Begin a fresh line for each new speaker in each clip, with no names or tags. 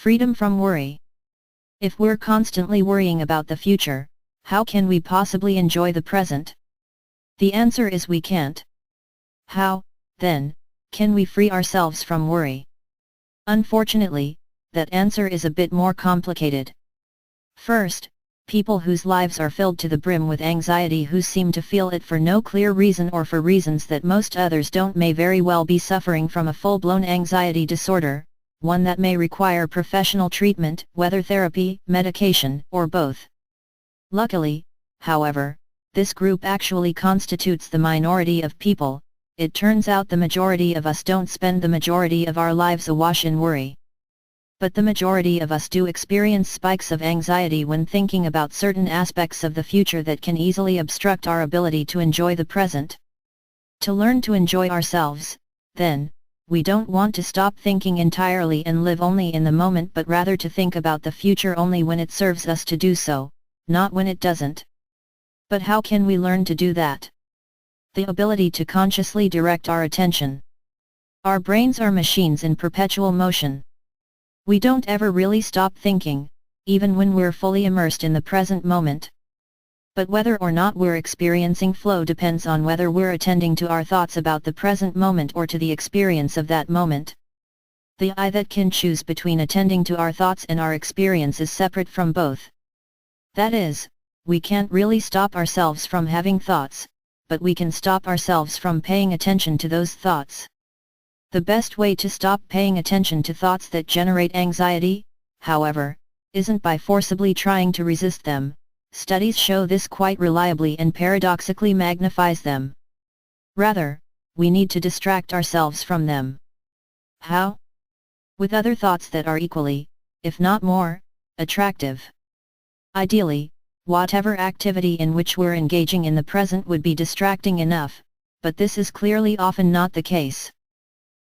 Freedom from worry. If we're constantly worrying about the future, how can we possibly enjoy the present? The answer is we can't. How, then, can we free ourselves from worry? Unfortunately, that answer is a bit more complicated. First, people whose lives are filled to the brim with anxiety who seem to feel it for no clear reason or for reasons that most others don't may very well be suffering from a full-blown anxiety disorder, one that may require professional treatment, whether therapy, medication, or both. Luckily, however, this group actually constitutes the minority of people. It turns out the majority of us don't spend the majority of our lives awash in worry. But the majority of us do experience spikes of anxiety when thinking about certain aspects of the future that can easily obstruct our ability to enjoy the present. To learn to enjoy ourselves, then, we don't want to stop thinking entirely and live only in the moment but rather to think about the future only when it serves us to do so, not when it doesn't. But how can we learn to do that? The ability to consciously direct our attention. Our brains are machines in perpetual motion. We don't ever really stop thinking, even when we're fully immersed in the present moment. But whether or not we're experiencing flow depends on whether we're attending to our thoughts about the present moment or to the experience of that moment. The I that can choose between attending to our thoughts and our experience is separate from both. That is, we can't really stop ourselves from having thoughts, but we can stop ourselves from paying attention to those thoughts. The best way to stop paying attention to thoughts that generate anxiety, however, isn't by forcibly trying to resist them. Studies show this quite reliably and paradoxically magnifies them. Rather, we need to distract ourselves from them. How? With other thoughts that are equally, if not more, attractive. Ideally, whatever activity in which we're engaging in the present would be distracting enough, but this is clearly often not the case.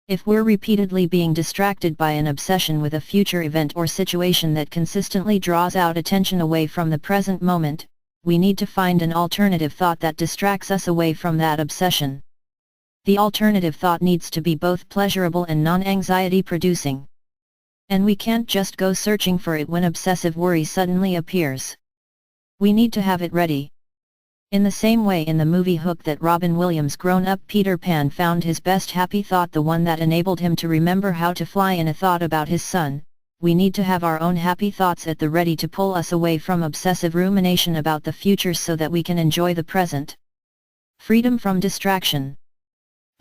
If we're repeatedly being distracted by an obsession with a future event or situation that consistently draws out attention away from the present moment, we need to find an alternative thought that distracts us away from that obsession. The alternative thought needs to be both pleasurable and non-anxiety producing. And we can't just go searching for it when obsessive worry suddenly appears. We need to have it ready. In the same way in the movie Hook that Robin Williams' grown-up Peter Pan found his best happy thought, the one that enabled him to remember how to fly, in a thought about his son, we need to have our own happy thoughts at the ready to pull us away from obsessive rumination about the future so that we can enjoy the present. Freedom from distraction.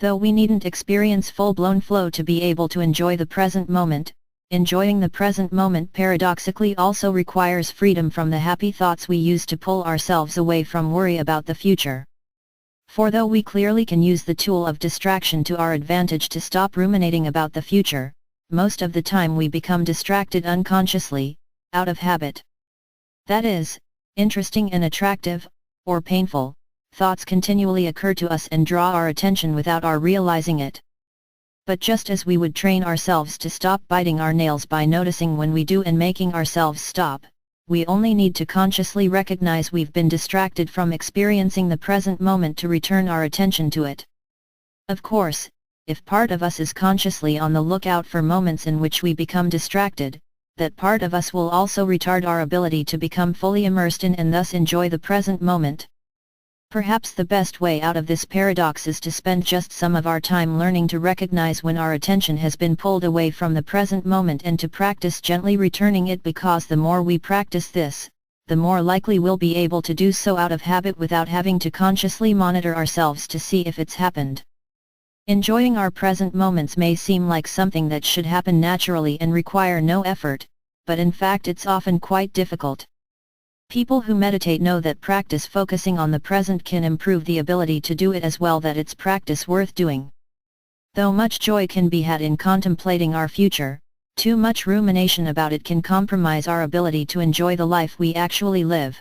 Though we needn't experience full-blown flow to be able to enjoy the present moment, enjoying the present moment paradoxically also requires freedom from the happy thoughts we use to pull ourselves away from worry about the future. For though we clearly can use the tool of distraction to our advantage to stop ruminating about the future, most of the time we become distracted unconsciously, out of habit. That is, interesting and attractive, or painful, thoughts continually occur to us and draw our attention without our realizing it. But just as we would train ourselves to stop biting our nails by noticing when we do and making ourselves stop, we only need to consciously recognize we've been distracted from experiencing the present moment to return our attention to it. Of course, if part of us is consciously on the lookout for moments in which we become distracted, that part of us will also retard our ability to become fully immersed in and thus enjoy the present moment. Perhaps the best way out of this paradox is to spend just some of our time learning to recognize when our attention has been pulled away from the present moment and to practice gently returning it, because the more we practice this, the more likely we'll be able to do so out of habit without having to consciously monitor ourselves to see if it's happened. Enjoying our present moments may seem like something that should happen naturally and require no effort, but in fact it's often quite difficult. People who meditate know that practice focusing on the present can improve the ability to do it as well, that it's practice worth doing. Though much joy can be had in contemplating our future, too much rumination about it can compromise our ability to enjoy the life we actually live.